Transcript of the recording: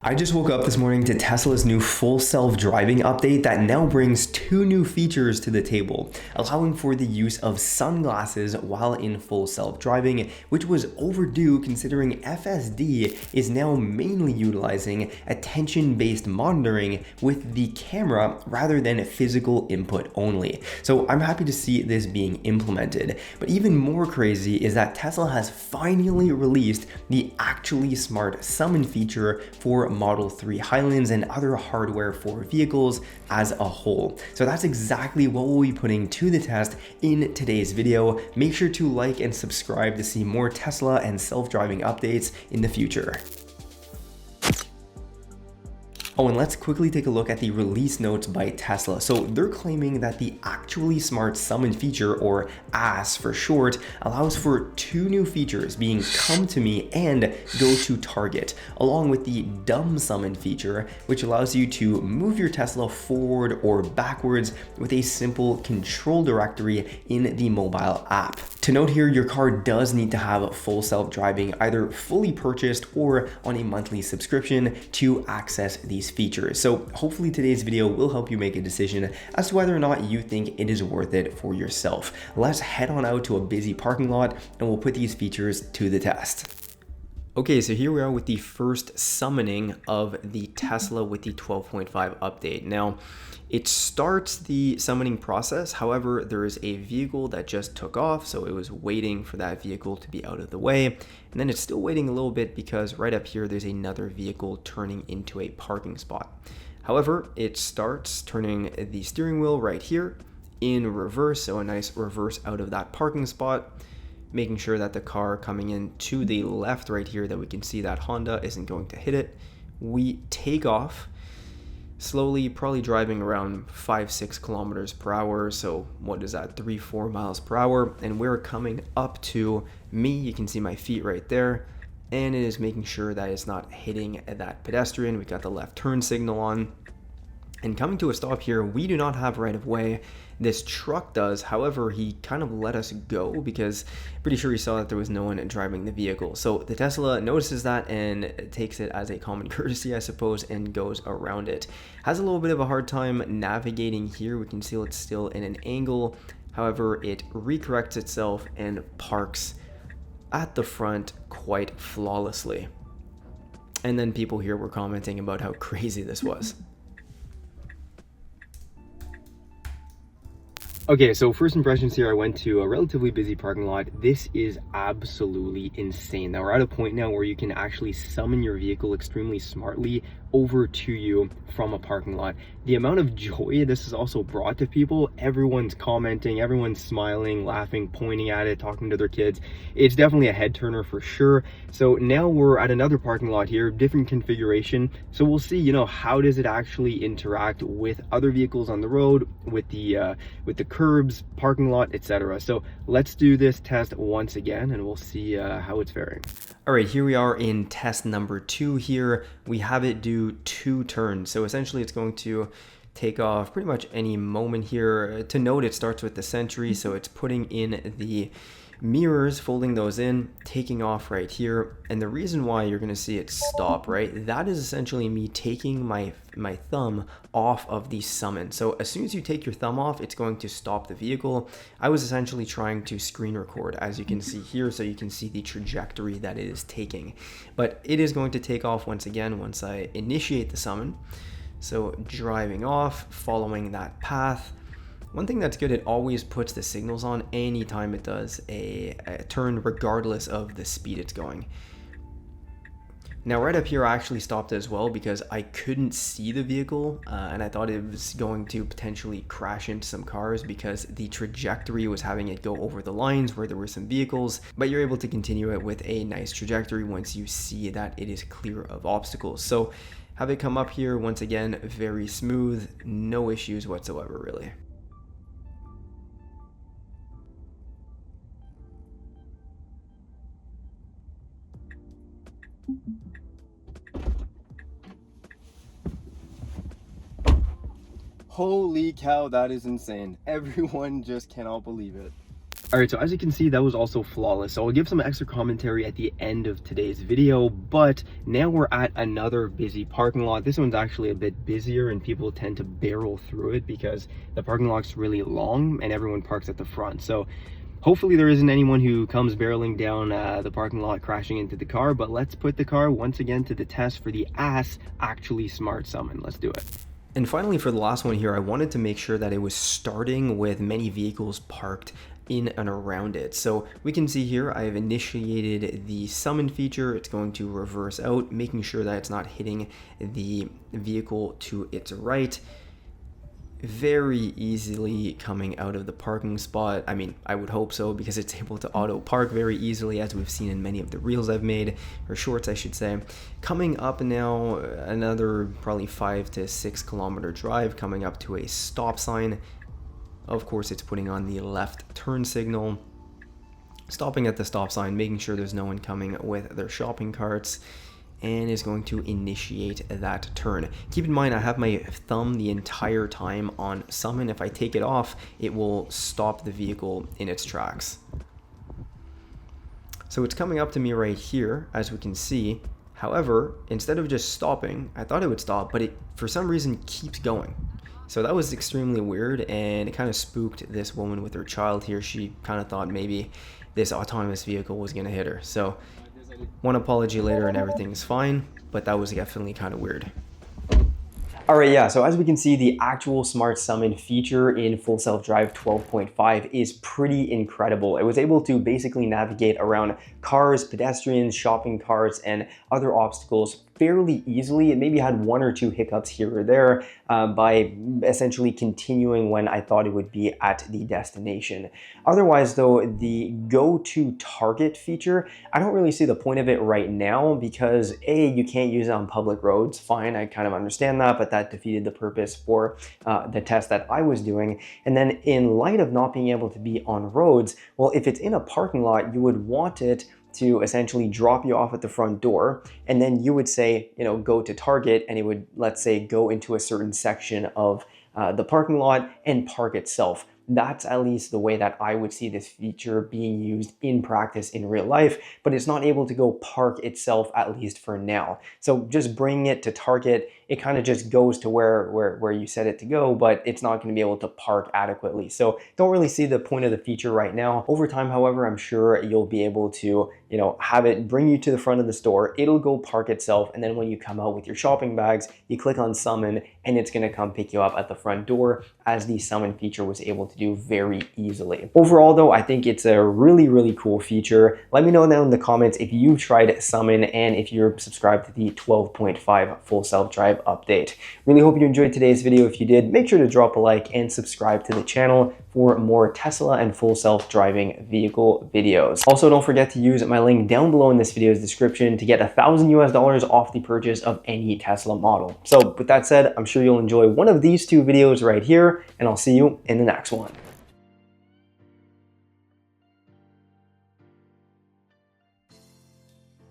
I just woke up this morning to Tesla's new full self-driving update that now brings two new features to the table, allowing for the use of sunglasses while in full self-driving, which was overdue considering FSD is now mainly utilizing attention-based monitoring with the camera rather than physical input only. So I'm happy to see this being implemented. But even more crazy is that Tesla has finally released the actually smart summon feature for Model 3 Highlands and other hardware for vehicles as a whole. So that's exactly what we'll be putting to the test in today's video. Make sure to like and subscribe to see more Tesla and self-driving updates in the future. Oh, and let's quickly take a look at the release notes by Tesla. So they're claiming that the actually smart summon feature, or ASS for short, allows for two new features being come to me and go to target, along with the dumb summon feature, which allows you to move your Tesla forward or backwards with a simple control directory in the mobile app. To note here, your car does need to have full self-driving either fully purchased or on a monthly subscription to access these features. So hopefully today's video will help you make a decision as to whether or not you think it is worth it for yourself. Let's head on out to a busy parking lot and we'll put these features to the test. Okay, so here we are with the first summoning of the Tesla with the 12.5 update. Now, it starts the summoning process. However, there is a vehicle that just took off, so it was waiting for that vehicle to be out of the way. And then it's still waiting a little bit because right up here, there's another vehicle turning into a parking spot. However, it starts turning the steering wheel right here in reverse, so a nice reverse out of that parking spot, making sure that the car coming in to the left right here, that we can see that Honda isn't going to hit it. We take off slowly, probably driving around 5-6 kilometers per hour. So what is that, 3-4 miles per hour? And we're coming up to me. You can see my feet right there. And it is making sure that it's not hitting that pedestrian. We got the left turn signal on. And coming to a stop here, we do not have right of way. This truck does. However, he kind of let us go because pretty sure he saw that there was no one driving the vehicle. So the Tesla notices that and takes it as a common courtesy, I suppose, and goes around it. Has a little bit of a hard time navigating here. We can see it's still in an angle. However, it recorrects itself and parks at the front quite flawlessly. And then people here were commenting about how crazy this was. Okay, so first impressions here, I went to a relatively busy parking lot. This is absolutely insane. Now we're at a point now where you can actually summon your vehicle extremely smartly over to you from a parking lot. The amount of joy this has also brought to people, everyone's commenting, everyone's smiling, laughing, pointing at it, talking to their kids. It's definitely a head turner for sure. So now we're at another parking lot here, different configuration. So we'll see, how does it actually interact with other vehicles on the road, with the curbs, parking lot, etc. So let's do this test once again and we'll see how it's faring. All right, here we are in test number 2 here. We have it do 2 turns. So essentially it's going to take off pretty much any moment here. To note, it starts with the Sentry. So it's putting in the mirrors, folding those in, taking off right here. And the reason why you're going to see it stop, right, that is essentially me taking my thumb off of the summon. So as soon as you take your thumb off, it's going to stop the vehicle. I was essentially trying to screen record, as you can see here, so you can see the trajectory that it is taking. But it is going to take off once again once I initiate the summon. So driving off, following that path. One thing that's good, it always puts the signals on anytime it does a turn, regardless of the speed it's going. Now right up here, I actually stopped as well because I couldn't see the vehicle and I thought it was going to potentially crash into some cars because the trajectory was having it go over the lines where there were some vehicles, but you're able to continue it with a nice trajectory once you see that it is clear of obstacles. So have it come up here, once again, very smooth, no issues whatsoever really. Holy cow, that is insane. Everyone just cannot believe it. All right, so as you can see, that was also flawless. So I'll give some extra commentary at the end of today's video, but now we're at another busy parking lot. This one's actually a bit busier and people tend to barrel through it because the parking lot's really long and everyone parks at the front. So hopefully there isn't anyone who comes barreling down the parking lot crashing into the car, but let's put the car once again to the test for the Ass Actually Smart Summon. Let's do it. And finally, for the last one here, I wanted to make sure that it was starting with many vehicles parked in and around it. So we can see here I have initiated the summon feature. It's going to reverse out, making sure that it's not hitting the vehicle to its right. Very easily coming out of the parking spot. I mean, I would hope so, because it's able to auto park very easily, as we've seen in many of the reels I've made, or shorts I should say. Coming up now, another probably 5 to 6 kilometer drive, coming up to a stop sign. Of course, it's putting on the left turn signal, stopping at the stop sign, making sure there's no one coming with their shopping carts, and is going to initiate that turn. Keep in mind, I have my thumb the entire time on summon. If I take it off, it will stop the vehicle in its tracks. So it's coming up to me right here, as we can see. However, instead of just stopping, I thought it would stop, but it for some reason keeps going. So that was extremely weird, and it kind of spooked this woman with her child here. She kind of thought maybe this autonomous vehicle was gonna hit her. So one apology later and everything's fine, but that was definitely kind of weird. All right, yeah, so as we can see, the actual Smart Summon feature in Full Self Drive 12.5 is pretty incredible. It was able to basically navigate around cars, pedestrians, shopping carts, and other obstacles fairly easily. It maybe had 1 or 2 hiccups here or there by essentially continuing when I thought it would be at the destination. Otherwise though, the go to target feature, I don't really see the point of it right now, because A, you can't use it on public roads. Fine, I kind of understand that, but that defeated the purpose for the test that I was doing. And then in light of not being able to be on roads, well, if it's in a parking lot, you would want it to essentially drop you off at the front door, and then you would say, you know, go to target, and it would, let's say, go into a certain section of the parking lot and park itself. That's at least the way that I would see this feature being used in practice in real life, but it's not able to go park itself, at least for now. So just bringing it to target, it kind of just goes to where you set it to go, but it's not going to be able to park adequately. So don't really see the point of the feature right now. Over time, however, I'm sure you'll be able to, you know, have it bring you to the front of the store. It'll go park itself, and then when you come out with your shopping bags, you click on summon, and it's going to come pick you up at the front door, as the summon feature was able to do very easily. Overall though, I think it's a really cool feature. Let me know down in the comments if you've tried summon and if you're subscribed to the 12.5 Full Self Drive update. Really hope you enjoyed today's video. If you did, make sure to drop a like and subscribe to the channel for more Tesla and full self-driving vehicle videos. Also, don't forget to use my link down below in this video's description to get $1,000 off the purchase of any Tesla model. So with that said, I'm sure you'll enjoy one of these 2 videos right here, and I'll see you in the next one.